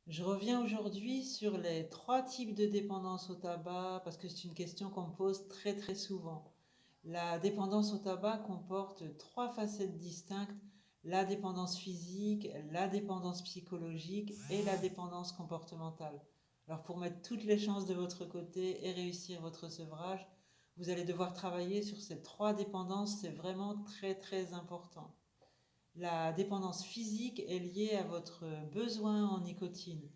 Je reviens aujourd'hui sur les trois types de dépendance au tabac parce que c'est une question qu'on me pose très très souvent. La dépendance au tabac comporte trois facettes distinctes, la dépendance physique, la dépendance psychologique et la dépendance comportementale. Alors pour mettre toutes les chances de votre côté et réussir votre sevrage, vous allez devoir travailler sur ces trois dépendances, c'est vraiment très très important. La dépendance physique est liée à votre besoin en nicotine.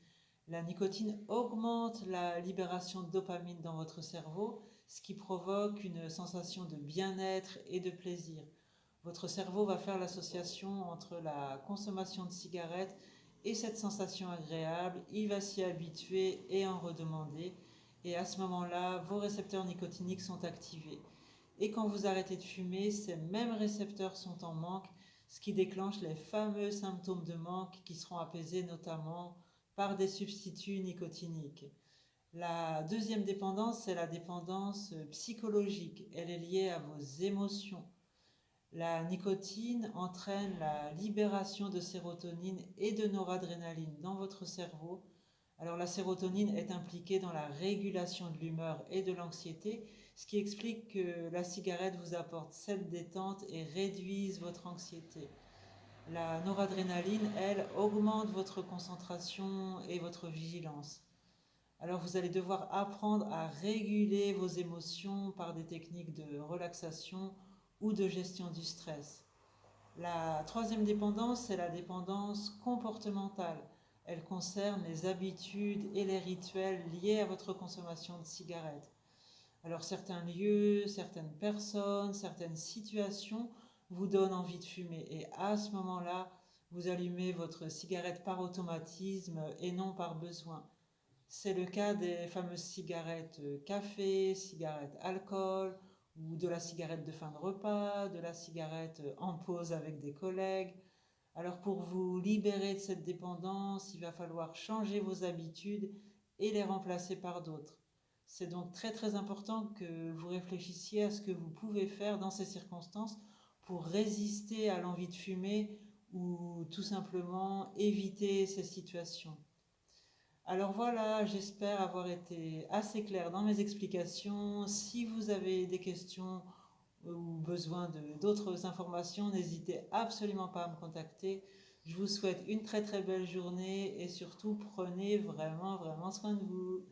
La nicotine augmente la libération de dopamine dans votre cerveau, ce qui provoque une sensation de bien-être et de plaisir. Votre cerveau va faire l'association entre la consommation de cigarettes et cette sensation agréable. Il va s'y habituer et en redemander. Et à ce moment-là, vos récepteurs nicotiniques sont activés. Et quand vous arrêtez de fumer, ces mêmes récepteurs sont en manque, ce qui déclenche les fameux symptômes de manque qui seront apaisés notamment par des substituts nicotiniques. La deuxième dépendance, c'est la dépendance psychologique. Elle est liée à vos émotions. La nicotine entraîne la libération de sérotonine et de noradrénaline dans votre cerveau. Alors la sérotonine est impliquée dans la régulation de l'humeur et de l'anxiété, ce qui explique que la cigarette vous apporte cette détente et réduise votre anxiété. La noradrénaline, elle, augmente votre concentration et votre vigilance. Alors vous allez devoir apprendre à réguler vos émotions par des techniques de relaxation ou de gestion du stress. La troisième dépendance, c'est la dépendance comportementale. Elle concerne les habitudes et les rituels liés à votre consommation de cigarettes. Alors certains lieux, certaines personnes, certaines situations vous donnent envie de fumer et à ce moment-là, vous allumez votre cigarette par automatisme et non par besoin. C'est le cas des fameuses cigarettes café, cigarettes alcool, ou de la cigarette de fin de repas, de la cigarette en pause avec des collègues. Alors pour vous libérer de cette dépendance, il va falloir changer vos habitudes et les remplacer par d'autres. C'est donc très très important que vous réfléchissiez à ce que vous pouvez faire dans ces circonstances pour résister à l'envie de fumer ou tout simplement éviter ces situations. Alors voilà, j'espère avoir été assez clair dans mes explications. Si vous avez des questions ou besoin d'autres informations, n'hésitez absolument pas à me contacter. Je vous souhaite une très très belle journée et surtout prenez vraiment vraiment soin de vous.